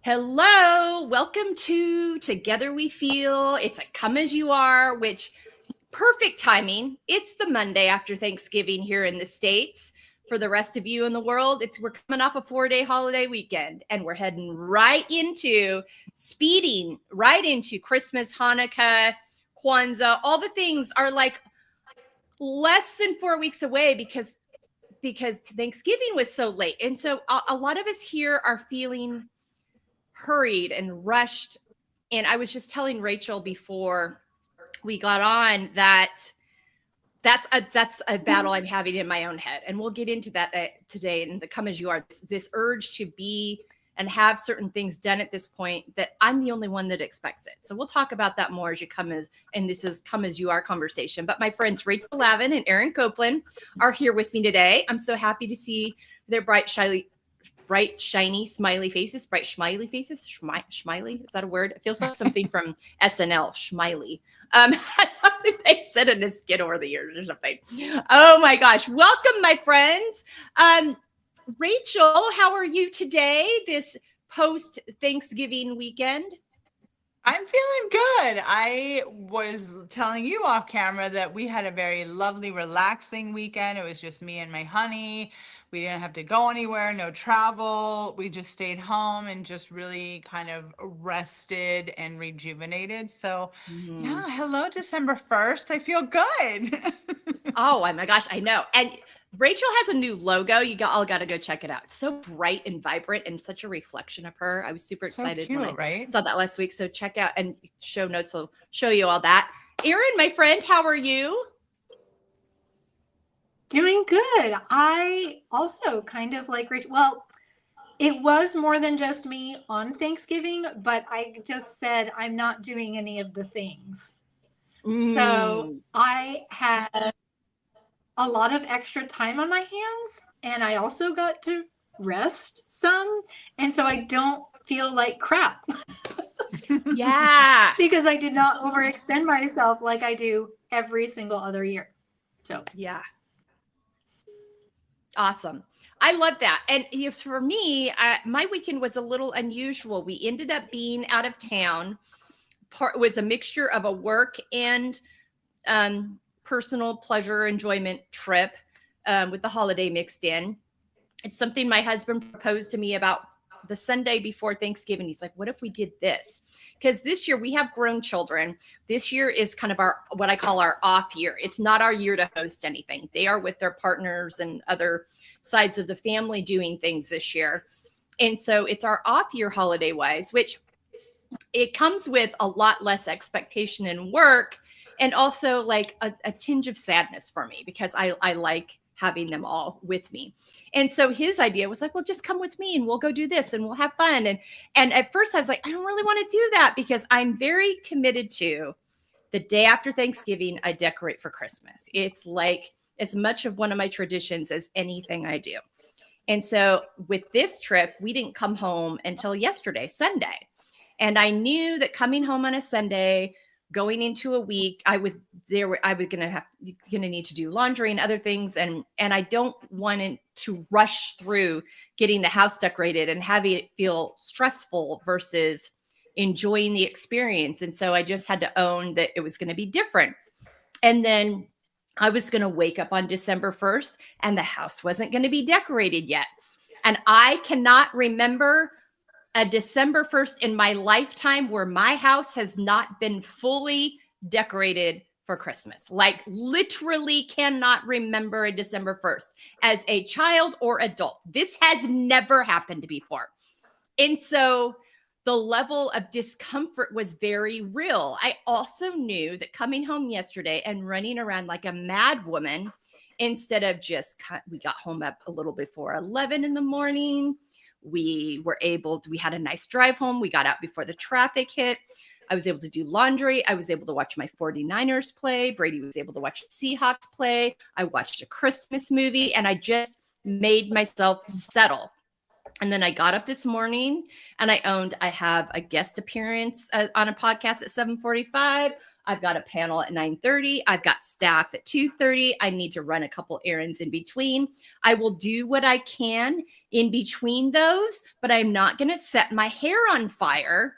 Hello, welcome to Together We Feel. It's a come as you are, which perfect timing. It's the Monday after Thanksgiving here in the States. For the rest of you in the world, we're coming off a 4-day holiday weekend and we're heading speeding right into Christmas, Hanukkah, Kwanzaa. All the things are like less than 4 weeks away because Thanksgiving was so late. And so a lot of us here are feeling hurried and rushed. And I was just telling Rachel before we got on that's a battle I'm having in my own head. And we'll get into that today in the come as you are, this urge to be and have certain things done at this point that I'm the only one that expects it. So we'll talk about that more as this is come as you are conversation. But my friends, Rachel Lavin and Erin Copelan are here with me today. I'm so happy to see their bright, shiny, smiley faces. Schmiley, is that a word? It feels like something from SNL, Schmiley. Something they've said in a skit over the years or something. Oh my gosh. Welcome, my friends. Rachel, how are you today, this post-Thanksgiving weekend? I'm feeling good. I was telling you off camera that we had a very lovely, relaxing weekend. It was just me and my honey. We didn't have to go anywhere, no travel. We just stayed home and just really kind of rested and rejuvenated. So, yeah, hello, December 1st. I feel good. Oh my gosh, I know. And Rachel has a new logo. You all got to go check it out. It's so bright and vibrant and such a reflection of her. I was super excited so cute, when I right? saw that last week. So check out, and show notes will show you all that. Erin, my friend, how are you? Doing good. I also kind of like Rachel. Well, it was more than just me on Thanksgiving, but I just said I'm not doing any of the things. So I had a lot of extra time on my hands, and I also got to rest some. And so I don't feel like crap. Yeah. Because I did not overextend myself like I do every single other year. So, yeah. Awesome. I love that. And for me, my weekend was a little unusual. We ended up being out of town. It was a mixture of a work and personal pleasure enjoyment trip with the holiday mixed in. It's something my husband proposed to me about the Sunday before Thanksgiving. He's like, what if we did this? Because this year we have grown children. This year is kind of what I call our off year. It's not our year to host anything. They are with their partners and other sides of the family doing things this year. And so it's our off year holiday wise, which it comes with a lot less expectation and work. And also like a tinge of sadness for me because I like having them all with me. And so his idea was like, well, just come with me and we'll go do this and we'll have fun. And at first I was like, I don't really want to do that because I'm very committed to the day after Thanksgiving, I decorate for Christmas. It's like as much of one of my traditions as anything I do. And so with this trip, we didn't come home until yesterday, Sunday. And I knew that coming home on a Sunday, going into a week, I was gonna need to do laundry and other things, and I don't want to rush through getting the house decorated and having it feel stressful versus enjoying the experience. And so I just had to own that it was going to be different. And then I was going to wake up on December 1st, and the house wasn't going to be decorated yet. And I cannot remember a December 1st in my lifetime where my house has not been fully decorated for Christmas. Like literally cannot remember a December 1st as a child or adult. This has never happened before. And so the level of discomfort was very real. I also knew that coming home yesterday and running around like a mad woman, instead of we got home up a little before 11 in the morning. We had a nice drive home. We got out before the traffic hit. I was able to do laundry. I was able to watch my 49ers play. Brady was able to watch the Seahawks play. I watched a Christmas movie and I just made myself settle. And then I got up this morning and I have a guest appearance on a podcast at 7:45. I've got a panel at 9:30. I've got staff at 2:30. I need to run a couple errands in between. I will do what I can in between those, but I'm not going to set my hair on fire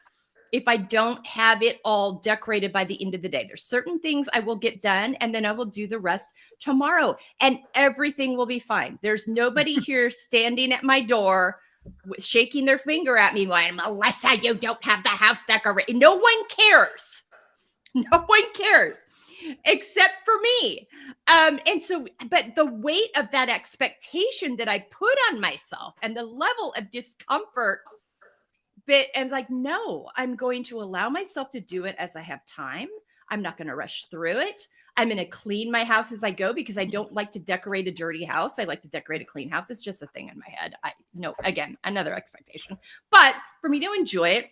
if I don't have it all decorated by the end of the day. There's certain things I will get done, and then I will do the rest tomorrow, and everything will be fine. There's nobody here standing at my door shaking their finger at me going, Melissa, you don't have the house decorated. No one cares. No one cares except for me. And so, but the weight of that expectation that I put on myself and the level of discomfort, but I'm like, no, I'm going to allow myself to do it as I have time. I'm not going to rush through it. I'm going to clean my house as I go because I don't like to decorate a dirty house. I like to decorate a clean house. It's just a thing in my head. Again, another expectation. But for me to enjoy it,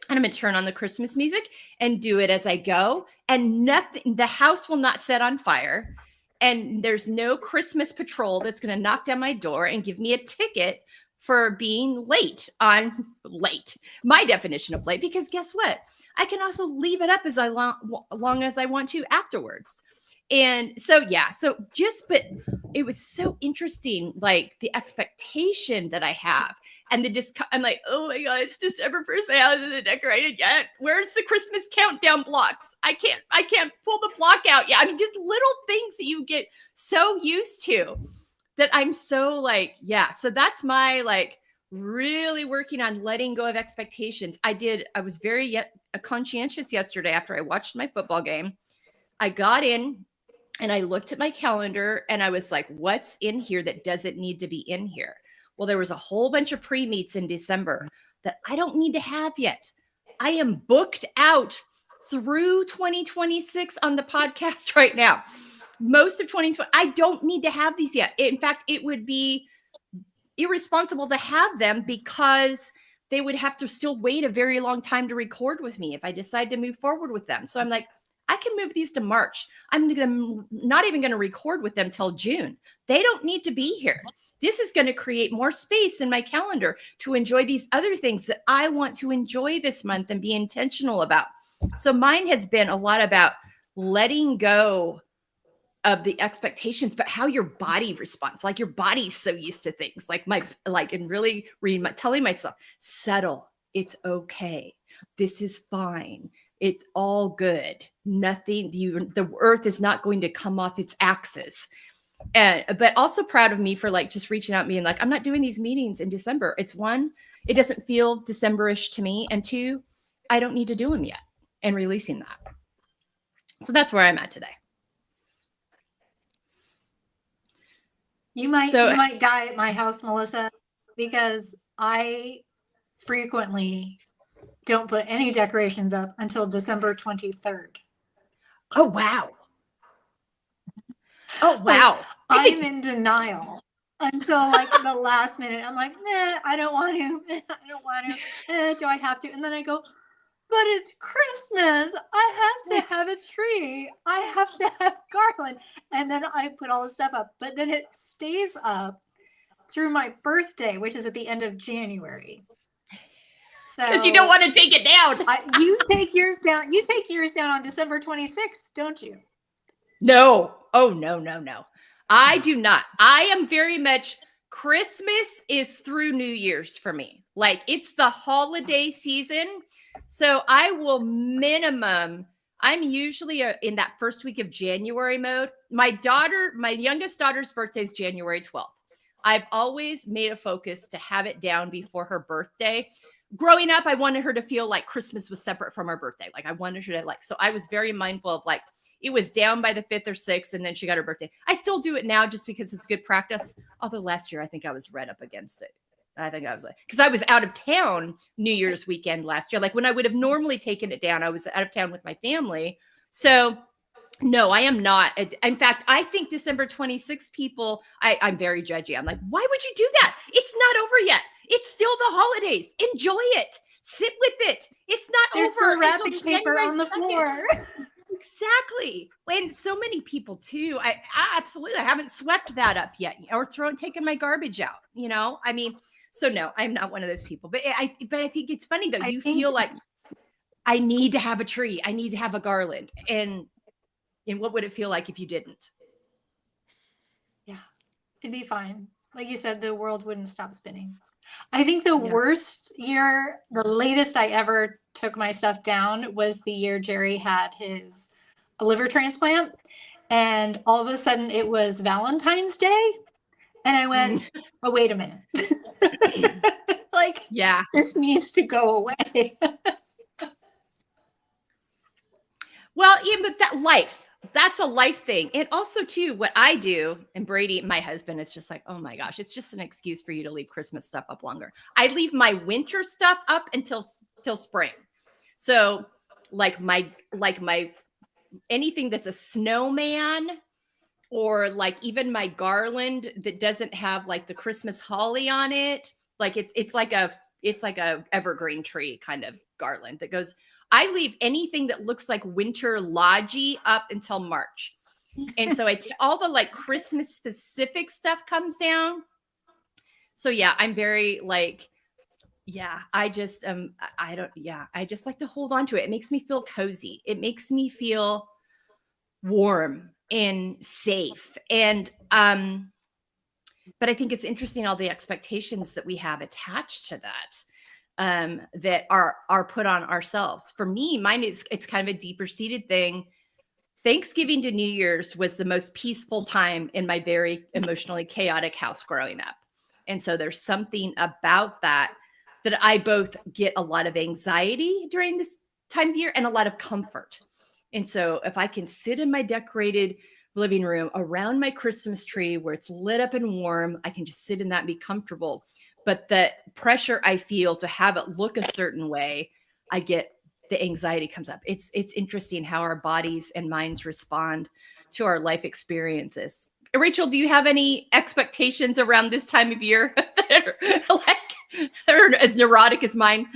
and I'm going to turn on the Christmas music and do it as I go. And nothing, the house will not set on fire. And there's no Christmas patrol that's going to knock down my door and give me a ticket for being late. My definition of late, because guess what? I can also leave it up as long as I want to afterwards. And so, yeah, but it was so interesting, like the expectation that I have. And I'm like, oh my God, it's December 1st. My house isn't decorated yet. Where's the Christmas countdown blocks? I can't pull the block out yet. I mean, just little things that you get so used to that I'm so like, yeah. So that's my like really working on letting go of expectations. I was very conscientious yesterday after I watched my football game. I got in and I looked at my calendar and I was like, what's in here that doesn't need to be in here? Well, there was a whole bunch of pre-meets in December that I don't need to have yet. I am booked out through 2026 on the podcast right now. Most of 2020, I don't need to have these yet. In fact, it would be irresponsible to have them because they would have to still wait a very long time to record with me if I decide to move forward with them. So I'm like, I can move these to March. I'm not even going to record with them till June. They don't need to be here. This is going to create more space in my calendar to enjoy these other things that I want to enjoy this month and be intentional about. So mine has been a lot about letting go of the expectations, but how your body responds. Like your body's so used to things and really telling myself, settle. It's okay. This is fine. It's all good. Nothing, the earth is not going to come off its axis. But also proud of me for like just reaching out and being like, I'm not doing these meetings in December. It's one, it doesn't feel December-ish to me. And two, I don't need to do them yet, and releasing that. So that's where I'm at today. You might die at my house, Melissa, because I frequently don't put any decorations up until December 23rd. Oh, wow. Oh, wow. Like, I'm in denial until like the last minute. I'm like, I don't want to. I don't want to. Do I have to? And then I go, but it's Christmas. I have to have a tree. I have to have garland. And then I put all the stuff up. But then it stays up through my birthday, which is at the end of January. Because you don't want to take it down. You take yours down. You take yours down on December 26th, don't you? No. Oh, no. I do not. I am very much, Christmas is through New Year's for me. Like it's the holiday season. So I will I'm usually in that first week of January mode. My youngest daughter's birthday is January 12th. I've always made a focus to have it down before her birthday. Growing up, I wanted her to feel like Christmas was separate from her birthday. Like I wanted her to so I was very mindful of like, it was down by the 5th or 6th, and then she got her birthday. I still do it now just because it's good practice. Although last year, I think I was right up against it. I think I was like, because I was out of town New Year's weekend last year. Like when I would have normally taken it down, I was out of town with my family. So no, I am not. In fact, I think December 26th people, I'm very judgy. I'm like, why would you do that? It's not over yet. It's still the holidays. Enjoy it. Sit with it. It's not over. There's wrapping paper on the floor. Exactly. And so many people too. I absolutely haven't swept that up yet or taken my garbage out, I mean, so no, I'm not one of those people, but I think it's funny though. You feel like I need to have a tree. I need to have a garland. And what would it feel like if you didn't? Yeah, it'd be fine. Like you said, the world wouldn't stop spinning. I think the Yeah. worst year, the latest I ever took my stuff down was the year Jerry had his liver transplant. And all of a sudden it was Valentine's Day. And I went, oh, wait a minute. Like, Yeah. this needs to go away. Well, even with that life, that's a life thing. And also too, what I do, and Brady, my husband, is just like, oh my gosh, it's just an excuse for you to leave Christmas stuff up longer. I leave my winter stuff up until spring. So like my anything that's a snowman, or like even my garland that doesn't have like the Christmas holly on it, like it's like a evergreen tree kind of garland that goes. I leave anything that looks like winter lodgy up until March. And so all the like Christmas specific stuff comes down. So yeah, I'm very like, yeah, I just I just like to hold on to it. It makes me feel cozy. It makes me feel warm and safe. And but I think it's interesting all the expectations that we have attached to that. That are put on ourselves. For me, it's kind of a deeper seated thing. Thanksgiving to New Year's was the most peaceful time in my very emotionally chaotic house growing up. And so there's something about that I both get a lot of anxiety during this time of year and a lot of comfort. And so if I can sit in my decorated living room around my Christmas tree where it's lit up and warm, I can just sit in that and be comfortable. But the pressure I feel to have it look a certain way, the anxiety comes up. It's interesting how our bodies and minds respond to our life experiences. Rachel, do you have any expectations around this time of year that are as neurotic as mine?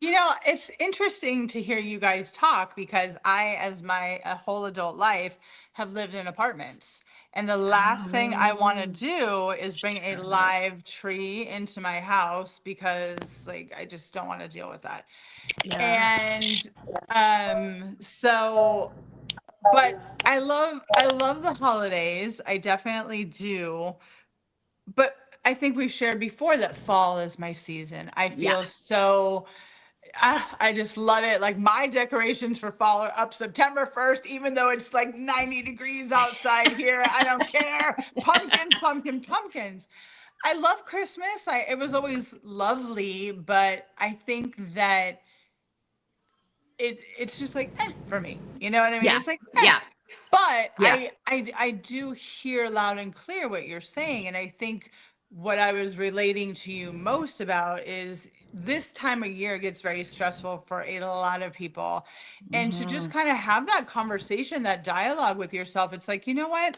You know, it's interesting to hear you guys talk because I, as my whole adult life, have lived in apartments. And the last thing I want to do is bring a live tree into my house because, like, I just don't want to deal with that. Yeah. And so, but I love the holidays. I definitely do. But I think we shared before that fall is my season. I feel so. I just love it. Like my decorations for fall are up September 1st, even though it's like 90 degrees outside here. I don't care. Pumpkins, pumpkins, pumpkins. I love Christmas. It was always lovely, but I think that it's just like for me. You know what I mean? Yeah. It's like Yeah. But Yeah. I do hear loud and clear what you're saying, and I think what I was relating to you most about is this time of year gets very stressful for a lot of people, and to just kind of have that conversation, that dialogue with yourself. It's like, you know what?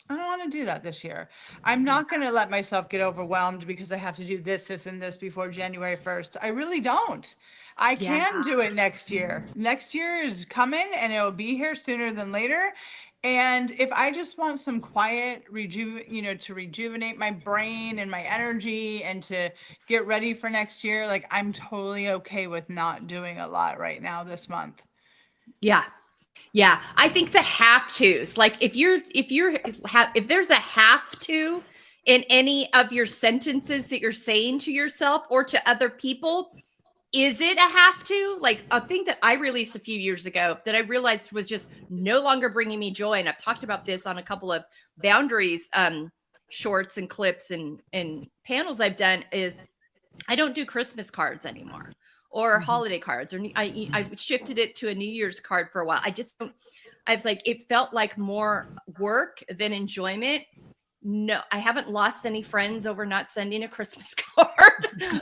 I don't want to do that this year. I'm not going to let myself get overwhelmed because I have to do this, this, and this before January 1st. I really don't. I can do it next year. Next year is coming and it'll be here sooner than later. And if I just want some quiet to rejuvenate my brain and my energy and to get ready for next year, like I'm totally okay with not doing a lot right now this month. Yeah. Yeah. I think the have tos, like if there's a have to in any of your sentences that you're saying to yourself or to other people, is it a have to? Like a thing that I released a few years ago that I realized was just no longer bringing me joy. And I've talked about this on a couple of boundaries, shorts and clips and panels I've done is I don't do Christmas cards anymore or holiday cards, or I shifted it to a New Year's card for a while. I was like, it felt like more work than enjoyment. No, I haven't lost any friends over not sending a Christmas card.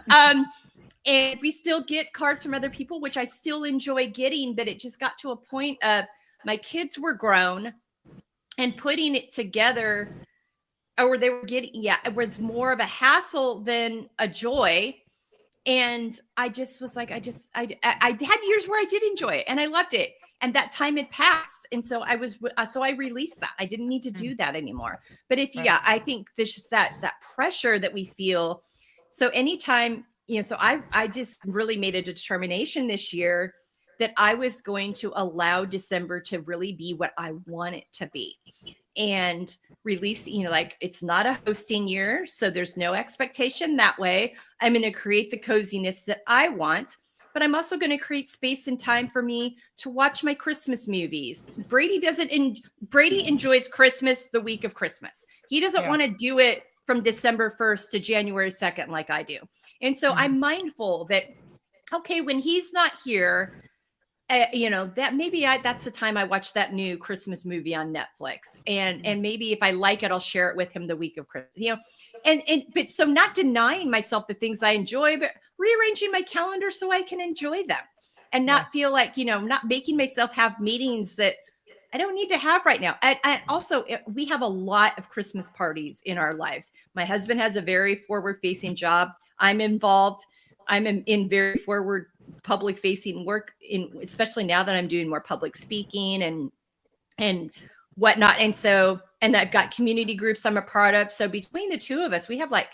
And we still get cards from other people, which I still enjoy getting, but it just got to a point of my kids were grown and putting it together, or they were getting, it was more of a hassle than a joy. And I just was like, I had years where I did enjoy it and I loved it. And that time had passed. And so I released that. I didn't need to do that anymore. But I think there's just that pressure that we feel. So anytime so I just really made a determination this year that I was going to allow December to really be what I want it to be, and release, like, it's not a hosting year, so there's no expectation that way. I'm going to create the coziness that I want, but I'm also going to create space and time for me to watch my Christmas movies. Brady enjoys Christmas the week of Christmas. He doesn't want to do it from December 1st to January 2nd like I do. And so I'm mindful that, okay, when he's not here, that maybe that's the time I watch that new Christmas movie on Netflix. And maybe if I like it, I'll share it with him the week of Christmas, but so not denying myself the things I enjoy, but rearranging my calendar so I can enjoy them and not feel like, not making myself have meetings that I don't need to have right now. And also, we have a lot of Christmas parties in our lives. My husband has a very forward-facing job. I'm involved. I'm in very forward public-facing work, especially now that I'm doing more public speaking and whatnot. And I've got community groups I'm a part of. So between the two of us, we have, like,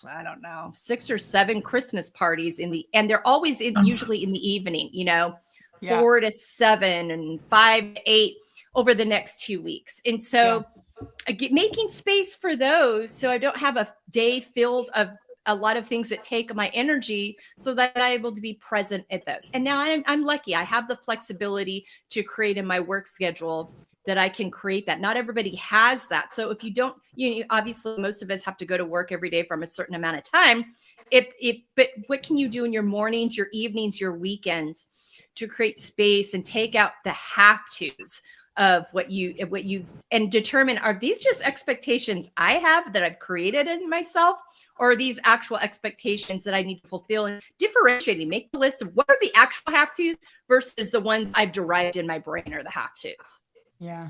I don't know, 6 or 7 Christmas parties and they're always usually in the evening, 4 to 7 and 5 to 8 over the next 2 weeks. And so making space for those, so I don't have a day filled of a lot of things that take my energy, so that I'm able to be present at those. And now I'm lucky. I have the flexibility to create in my work schedule that I can create that. Not everybody has that. So if you don't, obviously most of us have to go to work every day from a certain amount of time. But what can you do in your mornings, your evenings, your weekends to create space and take out the have-tos of what you and determine, are these just expectations I have that I've created in myself, or are these actual expectations that I need to fulfill? And differentiating, make a list of what are the actual have-tos versus the ones I've derived in my brain or the have-tos. Yeah.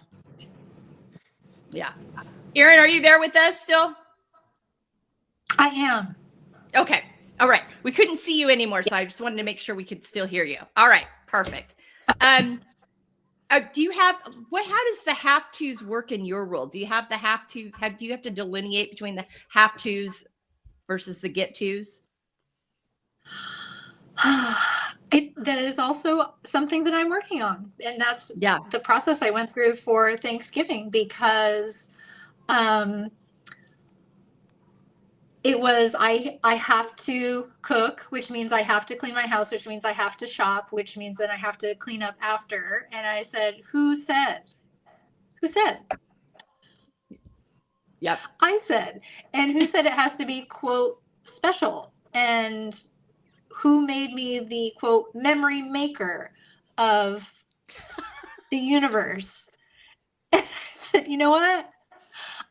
Erin, are you there with us still? I am. Okay. All right. We couldn't see you anymore, so I just wanted to make sure we could still hear you. All right. Perfect. Do you have how does the have-tos work in your world? Do you have the have-tos? Do you have to delineate between the have-tos versus the get-tos? That is also something that I'm working on. And that's the process I went through for Thanksgiving, because it was, I have to cook, which means I have to clean my house, which means I have to shop, which means then I have to clean up after. And I said, who said? Yep. I said. And who said it has to be, quote, special? And who made me the, quote, memory maker of the universe? And I said, you know what?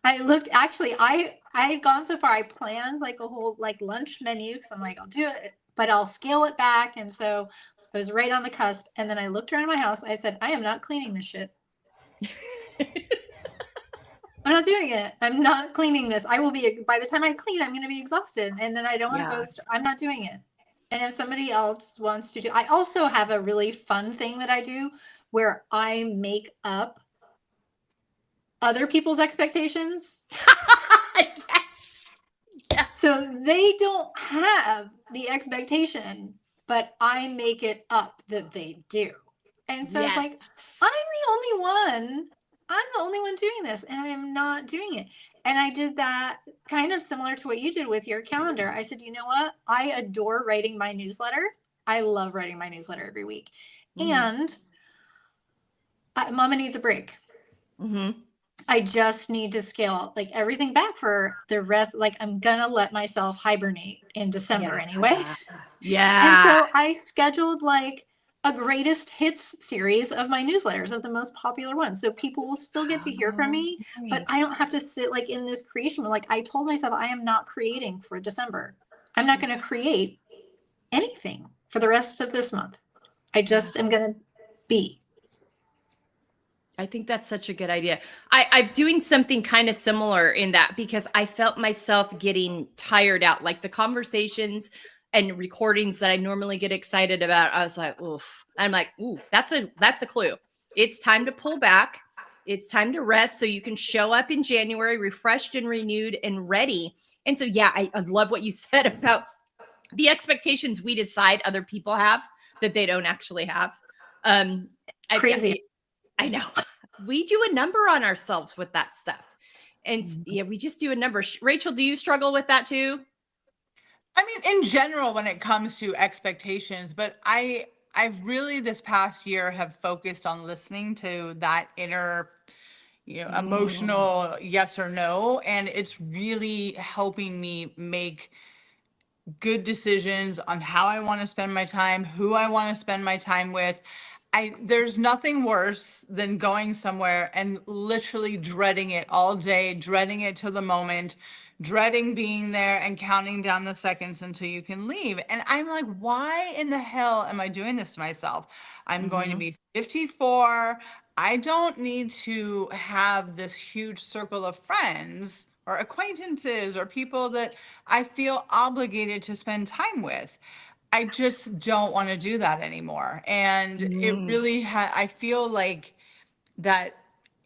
I looked, actually, I had gone so far, I planned like a whole lunch menu, because I'm like, I'll do it, but I'll scale it back. And so I was right on the cusp. And then I looked around my house. I said, I am not cleaning this shit. I'm not doing it. I'm not cleaning this. I will be, by the time I clean, I'm going to be exhausted. And then I don't want to go, I'm not doing it. And if somebody else wants to do, I also have a really fun thing that I do where I make up other people's expectations. Yes. So they don't have the expectation, but I make it up that they do. And so it's like, I'm the only one doing this, and I am not doing it. And I did that kind of similar to what you did with your calendar. I said, you know what? I adore writing my newsletter. I love writing my newsletter every week. Mm-hmm. And Mama needs a break. Mm-hmm. I just need to scale everything back for the rest. I'm going to let myself hibernate in December anyway. Yeah. And so I scheduled a greatest hits series of my newsletters, of the most popular ones. So people will still get to hear from me, but I don't have to sit in this creation. I told myself I am not creating for December. I'm not going to create anything for the rest of this month. I just am going to be. I think that's such a good idea. I'm doing something kind of similar in that, because I felt myself getting tired out. The conversations and recordings that I normally get excited about, I was like, oof. I'm like, ooh, that's a clue. It's time to pull back. It's time to rest, so you can show up in January refreshed and renewed and ready. And so, I love what you said about the expectations we decide other people have that they don't actually have. Crazy. I know. We do a number on ourselves with that stuff. And yeah, we just do a number. Rachel, do you struggle with that too? I mean, in general, when it comes to expectations, but I've really this past year have focused on listening to that inner, emotional yes or no. And it's really helping me make good decisions on how I want to spend my time, who I want to spend my time with. There's nothing worse than going somewhere and literally dreading it all day, dreading it to the moment, dreading being there and counting down the seconds until you can leave. And I'm like, why in the hell am I doing this to myself? I'm going to be 54. I don't need to have this huge circle of friends or acquaintances or people that I feel obligated to spend time with. I just don't want to do that anymore. And it really I feel like that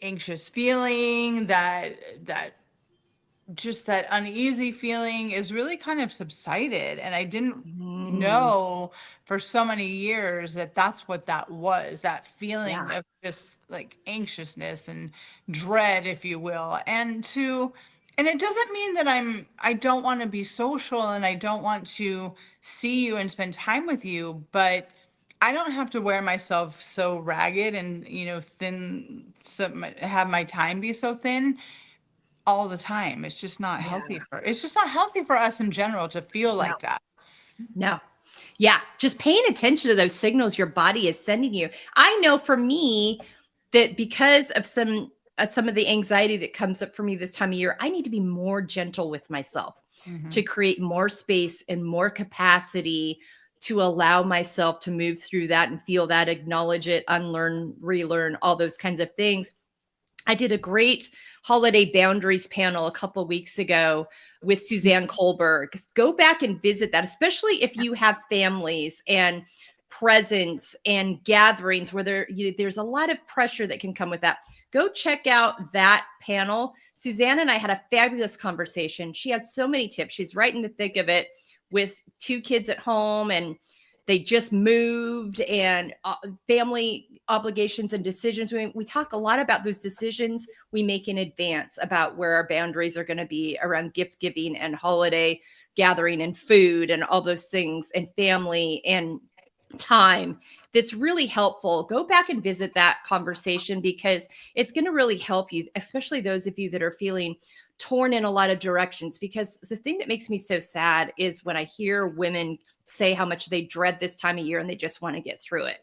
anxious feeling, that just that uneasy feeling is really kind of subsided. And I didn't know for so many years that that's what that was, that feeling of just like anxiousness and dread, if you will. And it doesn't mean that I don't want to be social and I don't want to see you and spend time with you, but I don't have to wear myself so ragged and, thin, have my time be so thin all the time. It's just not healthy it's just not healthy for us in general to feel like that. No. Yeah. Just paying attention to those signals your body is sending you. I know for me that because of some of the anxiety that comes up for me this time of year, I need to be more gentle with myself to create more space and more capacity to allow myself to move through that and feel that, acknowledge it, unlearn, relearn, all those kinds of things. I did a great holiday boundaries panel a couple of weeks ago with Suzanne Kohlberg. Go back and visit that, especially if you have families and presents and gatherings where there's a lot of pressure that can come with that. Go check out that panel. Suzanne and I had a fabulous conversation. She had so many tips. She's right in the thick of it with 2 kids at home, and they just moved, and family obligations and decisions. We talk a lot about those decisions we make in advance about where our boundaries are going to be around gift giving and holiday gathering and food and all those things and family and time. That's really helpful. Go back and visit that conversation because it's going to really help you, especially those of you that are feeling torn in a lot of directions. Because the thing that makes me so sad is when I hear women say how much they dread this time of year and they just want to get through it.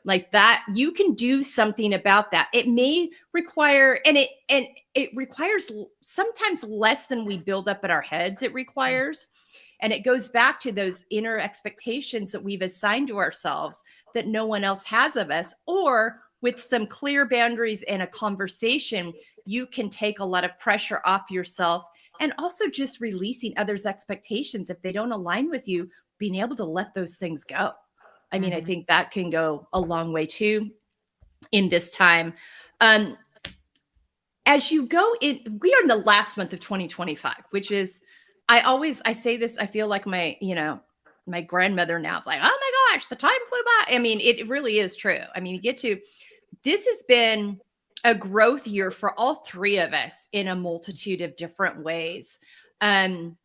Like that, you can do something about that. It may require, and it requires sometimes less than we build up in our heads it requires. And it goes back to those inner expectations that we've assigned to ourselves that no one else has of us. Or with some clear boundaries and a conversation, you can take a lot of pressure off yourself, and also just releasing others' expectations if they don't align with you, being able to let those things go. I mean, I think that can go a long way too in this time. As you go in, we are in the last month of 2025, which is, I say this, I feel like my grandmother now. It's like, oh my gosh, the time flew by. I mean, it really is true. I mean, this has been a growth year for all 3 of us in a multitude of different ways. Erin,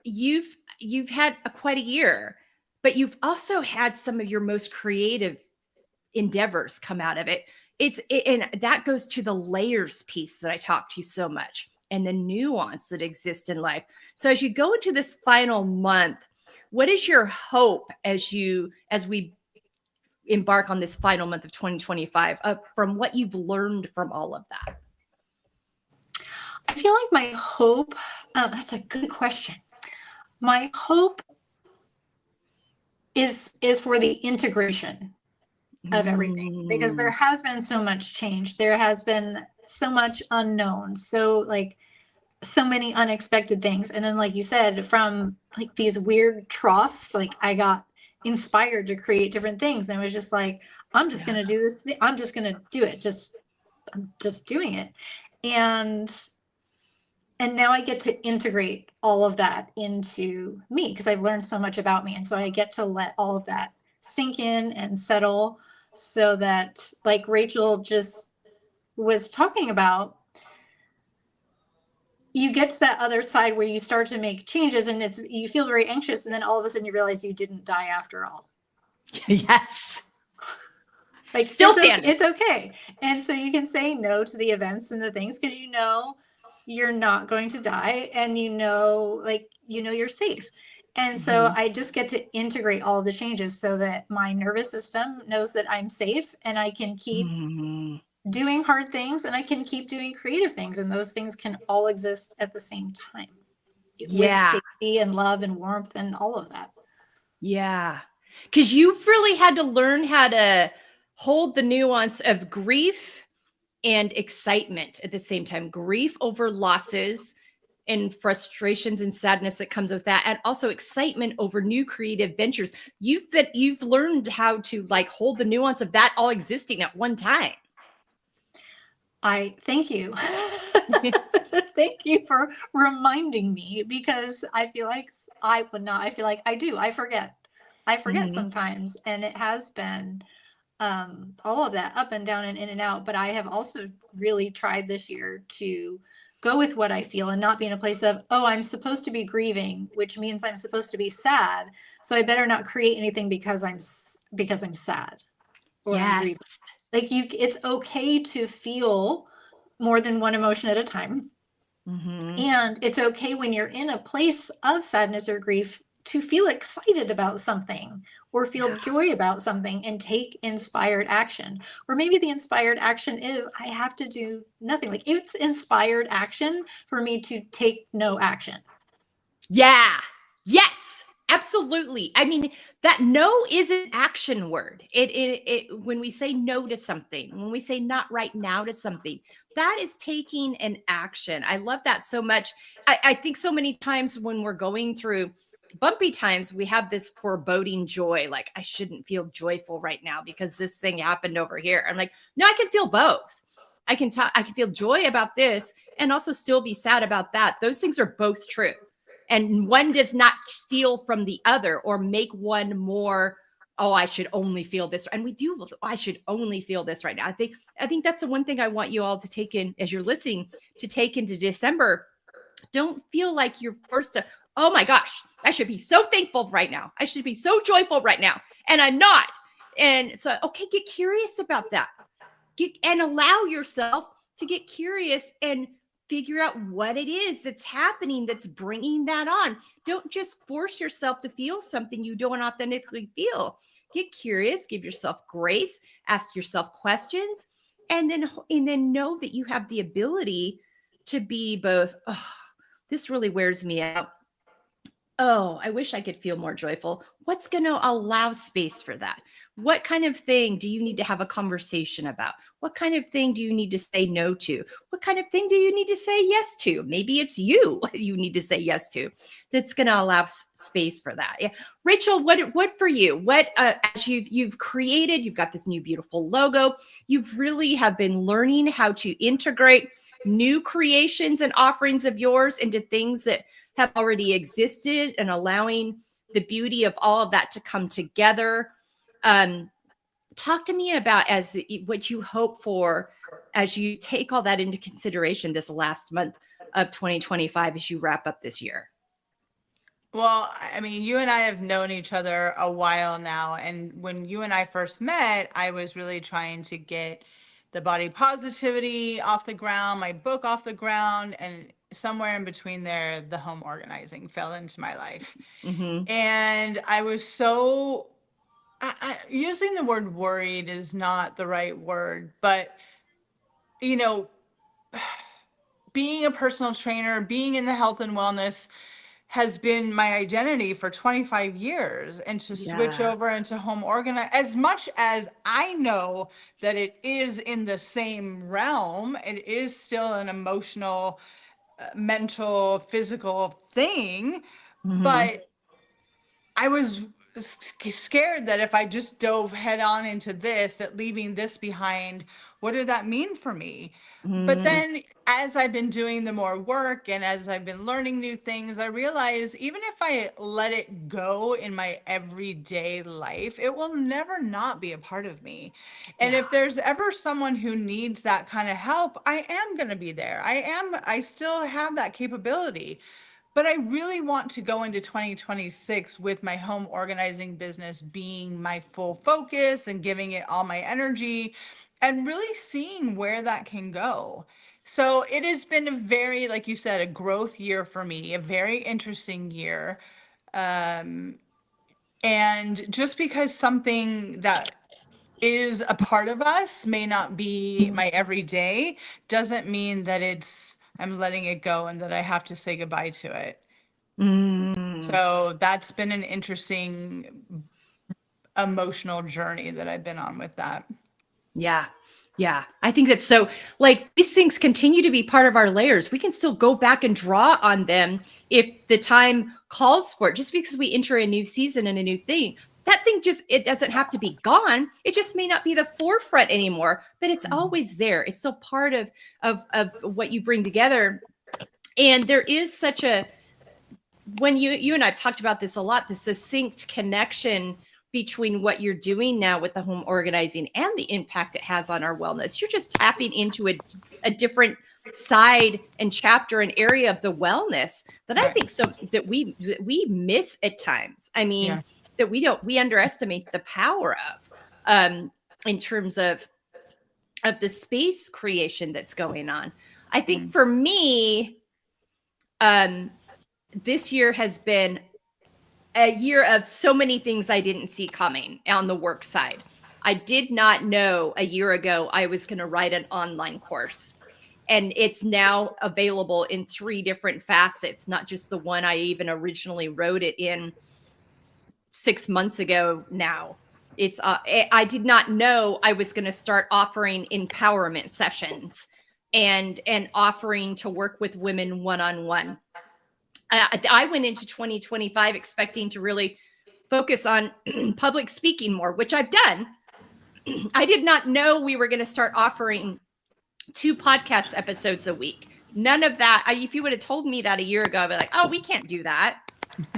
you've had quite a year, but you've also had some of your most creative endeavors come out of it. And that goes to the layers piece that I talked to you so much, and the nuance that exists in life. So as you go into this final month, what is your hope as we embark on this final month of 2025 from what you've learned from all of that? I feel like my hope, that's a good question. My hope is for the integration of everything, because there has been so much change. There has been so much unknown. So many unexpected things. And then, like you said, from like these weird troughs, like I got inspired to create different things. And I was just like, I'm just going to do this. I'm just going to do it. I'm just doing it. And And now I get to integrate all of that into me because I've learned so much about me. And so I get to let all of that sink in and settle so that, like Rachel just was talking about, you get to that other side where you start to make changes and you feel very anxious. And then all of a sudden you realize you didn't die after all. Yes. Like still standing. It's okay. And so you can say no to the events and the things because you know you're not going to die and you know you're safe. And so I just get to integrate all of the changes so that my nervous system knows that I'm safe and I can keep doing hard things and I can keep doing creative things. And those things can all exist at the same time. Yeah. With safety and love and warmth and all of that. Yeah. Because you've really had to learn how to hold the nuance of grief and excitement at the same time. Grief over losses and frustrations and sadness that comes with that, and also excitement over new creative ventures. You've learned how to like hold the nuance of that all existing at one time. I thank you. Thank you for reminding me because I feel like I do. I forget sometimes. And it has been all of that up and down and in and out. But I have also really tried this year to go with what I feel and not be in a place of, oh, I'm supposed to be grieving, which means I'm supposed to be sad. So I better not create anything because I'm sad. Or I'm grieving. Like it's okay to feel more than one emotion at a time. And it's okay when you're in a place of sadness or grief to feel excited about something or feel joy about something and take inspired action. Or maybe the inspired action is I have to do nothing. Like it's inspired action for me to take no action. Yeah. Yes, absolutely. I mean, that no is an action word. It when we say no to something, when we say not right now to something, that is taking an action. I love that so much. I think so many times when we're going through bumpy times, we have this foreboding joy. Like, I shouldn't feel joyful right now because this thing happened over here. I'm like, no, I can feel both. I can feel joy about this and also still be sad about that. Those things are both true. And one does not steal from the other or make one more, oh, I should only feel this. And we do, I should only feel this right now. I think that's the one thing I want you all to take in as you're listening, to take into December. Don't feel like you're forced to, oh my gosh, I should be so thankful right now. I should be so joyful right now. And I'm not. And so, okay, get curious about that. And allow yourself to get curious and figure out what it is that's happening that's bringing that on. Don't just force yourself to feel something you don't authentically feel. Get curious, give yourself grace, ask yourself questions, and then know that you have the ability to be both, oh, this really wears me out. Oh, I wish I could feel more joyful. What's going to allow space for that? What kind of thing do you need to have a conversation about? What kind of thing do you need to say no to? What kind of thing do you need to say yes to? Maybe it's you need to say yes to. That's going to allow space for that. Yeah, Rachel, what for you? What as you've created? You've got this new beautiful logo. You've really have been learning how to integrate new creations and offerings of yours into things that have already existed and allowing the beauty of all of that to come together. Talk to me about what you hope for as you take all that into consideration this last month of 2025 as you wrap up this year. Well, I mean, you and I have known each other a while now. And when you and I first met, I was really trying to get the body positivity off the ground, my book off the ground, and somewhere in between there, the home organizing fell into my life. And I was so, using the word worried is not the right word, but, you know, being a personal trainer, being in the health and wellness has been my identity for 25 years. And to switch over into home organize, as much as I know that it is in the same realm, it is still an emotional, mental, physical thing. But I was scared that if I just dove head on into this, that leaving this behind, what did that mean for me? But then as I've been doing the more work and as I've been learning new things, I realize even if I let it go in my everyday life, it will never not be a part of me. And Yeah. if there's ever someone who needs that kind of help, I am going to be there. I still have that capability. But I really want to go into 2026 with my home organizing business being my full focus and giving it all my energy and really seeing where that can go. So it has been a very, like you said, a growth year for me, a very interesting year. Um, and just because something that is a part of us may not be my everyday doesn't mean that I'm letting it go and that I have to say goodbye to it. Mm. So that's been an interesting emotional journey that I've been on with that. Yeah. Yeah. I think that's so, like, these things continue to be part of our layers. We can still go back and draw on them if the time calls for it. Just because we enter a new season and a new thing, that thing just, it doesn't have to be gone. It just may not be the forefront anymore, but it's always there. It's still part of what you bring together. And there is such a, when you and I've talked about this a lot, the succinct connection between what you're doing now with the home organizing and the impact it has on our wellness. You're just tapping into a different side and chapter and area of the wellness that I think so that we miss at times. I mean, that we underestimate the power of in terms of the space creation that's going on. I think for me, this year has been a year of so many things I didn't see coming on the work side. I did not know a year ago I was going to write an online course. And it's now available in 3 different facets, not just the one I even originally wrote it in 6 months ago now. It's I did not know I was going to start offering empowerment sessions and offering to work with women one-on-one. I went into 2025 expecting to really focus on public speaking more, which I've done. I did not know we were going to start offering 2 podcast episodes a week. None of that. If you would have told me that a year ago, I'd be like, oh, we can't do that.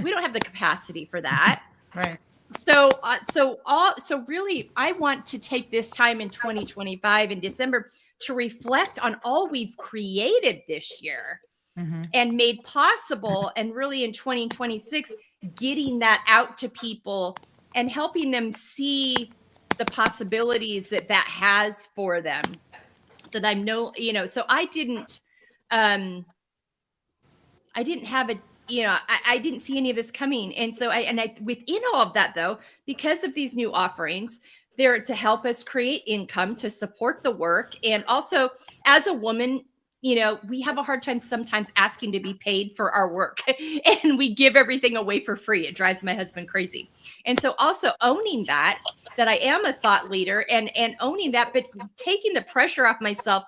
We don't have the capacity for that. Right. So really, I want to take this time in 2025 in December to reflect on all we've created this year. And made possible, and really in 2026, getting that out to people and helping them see the possibilities that has for them. That I'm so I didn't have a, I didn't see any of this coming. And so I within all of that though, because of these new offerings, they're to help us create income to support the work. And also as a woman, we have a hard time sometimes asking to be paid for our work and we give everything away for free. It drives my husband crazy. And so also owning that I am a thought leader and owning that, but taking the pressure off myself.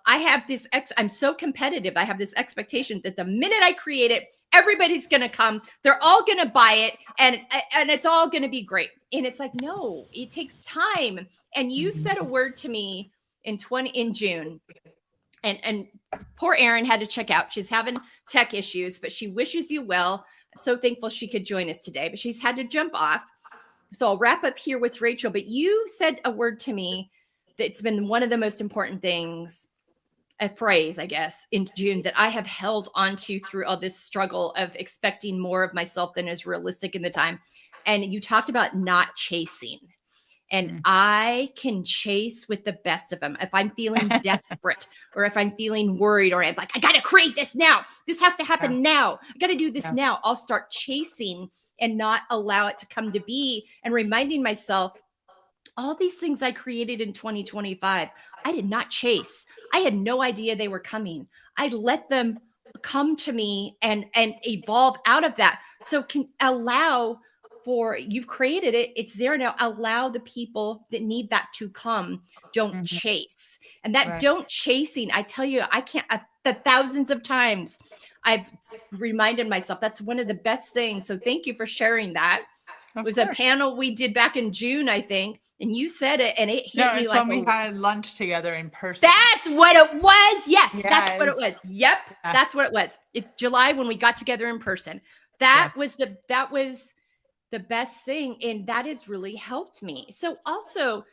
I have this, I'm so competitive. I have this expectation that the minute I create it, everybody's going to come. They're all going to buy it and it's all going to be great. And it's like, no, it takes time. And you said a word to me in June. And poor Erin had to check out. She's having tech issues, but she wishes you well. I'm so thankful she could join us today, but she's had to jump off. So I'll wrap up here with Rachel. But you said a word to me that's been one of the most important things, a phrase, I guess, in June that I have held onto through all this struggle of expecting more of myself than is realistic in the time. And you talked about not chasing. And I can chase with the best of them. If I'm feeling desperate or if I'm feeling worried or I'm like, I got to create this now. This has to happen now. I got to do this now. I'll start chasing and not allow it to come to be and reminding myself, all these things I created in 2025, I did not chase. I had no idea they were coming. I let them come to me and evolve out of that. So can allow for, you've created it, it's there now. Allow the people that need that to come. Don't chase. And that don't chasing, I tell you, I can't, the thousands of times I've reminded myself that's one of the best things. So thank you for sharing that. Of was a course. panel we did back in June, I think. And you said it and it hit No, me it's like when we had lunch together in person. that's what it was. Yes, that's what it Yes. was. Yep, Yeah. that's what it was. It's July when we got together in person. That was the best thing, and that has really helped me. So also,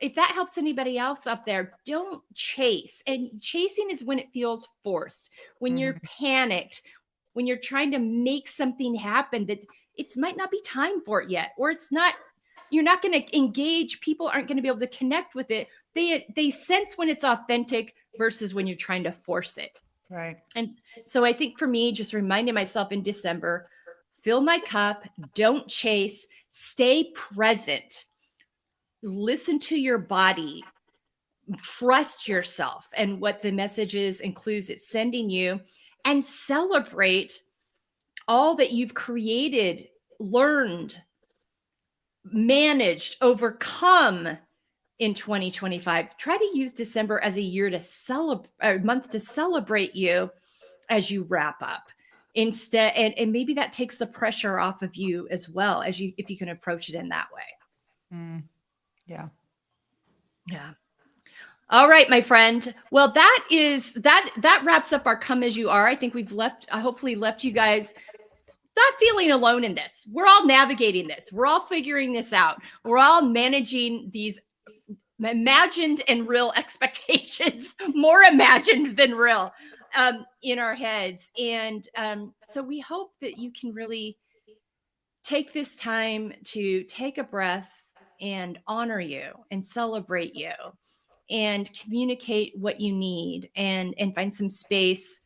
if that helps anybody else up there, don't chase. And chasing is when it feels forced, when you're panicked, when you're trying to make something happen that it might not be time for it yet, or it's not. You're not going to engage. People aren't going to be able to connect with it. They sense when it's authentic versus when you're trying to force it. Right. And so I think for me, just reminding myself in December, fill my cup, don't chase, stay present, listen to your body, trust yourself and what the messages includes it's sending you, and celebrate all that you've created, learned, managed, overcome in 2025. Try to use December as a year to celebrate, a month to celebrate you as you wrap up instead. And maybe that takes the pressure off of you as well, as you, if you can approach it in that way. Yeah. Yeah. All right, my friend. Well, that wraps up our Come As You Are. I think I hopefully left you guys not feeling alone in this. We're all navigating this. We're all figuring this out. We're all managing these imagined and real expectations, more imagined than real, in our heads. And so we hope that you can really take this time to take a breath and honor you and celebrate you and communicate what you need and find some space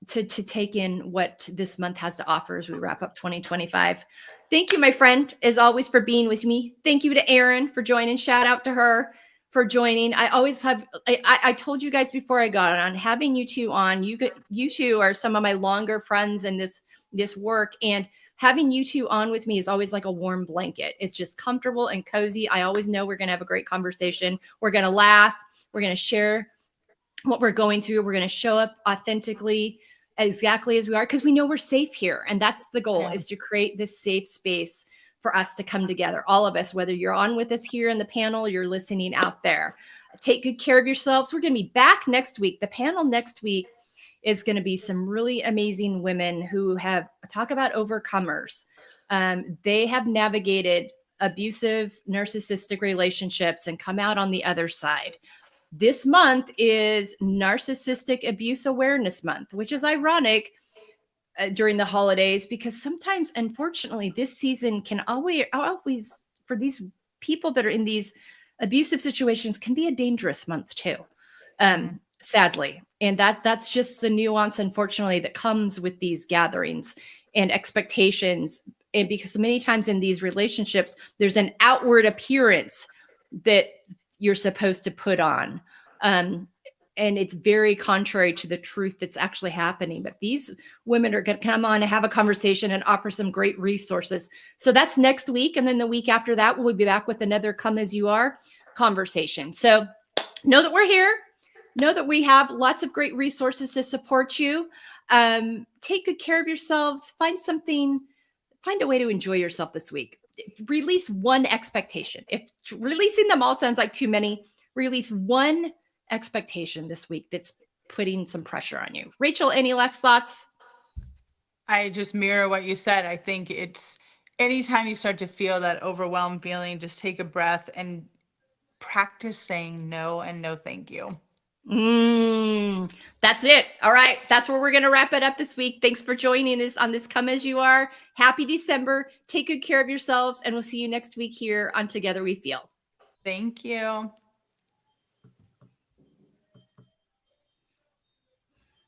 to take in what this month has to offer as we wrap up 2025. Thank you, my friend, as always, for being with me. Thank you to Erin for joining. Shout out to her for joining. I always have, I told you guys before I got on, having you two on, you two are some of my longer friends in this work, and having you two on with me is always like a warm blanket. It's just comfortable and cozy. I always know we're going to have a great conversation. We're going to laugh. We're going to share what we're going through. We're going to show up authentically, exactly as we are, because we know we're safe here. And that's the goal, is to create this safe space for us to come together. All of us, whether you're on with us here in the panel, or you're listening out there. Take good care of yourselves. We're going to be back next week. The panel next week is going to be some really amazing women who have talk about overcomers. They have navigated abusive, narcissistic relationships and come out on the other side. This month is Narcissistic Abuse Awareness Month, which is ironic during the holidays, because sometimes, unfortunately, this season can always, for these people that are in these abusive situations, can be a dangerous month too, sadly. And that's just the nuance, unfortunately, that comes with these gatherings and expectations. And because many times in these relationships, there's an outward appearance that you're supposed to put on. And it's very contrary to the truth that's actually happening. But these women are going to come on and have a conversation and offer some great resources. So that's next week. And then the week after that, we'll be back with another Come As You Are conversation. So know that we're here. Know that we have lots of great resources to support you. Take good care of yourselves. Find a way to enjoy yourself this week. Release one expectation. If releasing them all sounds like too many, release one expectation this week that's putting some pressure on you. Rachel, any last thoughts? I just mirror what you said. I think it's anytime you start to feel that overwhelmed feeling, just take a breath and practice saying no and no thank you. That's it. All right. That's where we're going to wrap it up this week. Thanks for joining us on this Come As You Are. Happy December. Take good care of yourselves, and we'll see you next week here on Together We Feel. Thank you.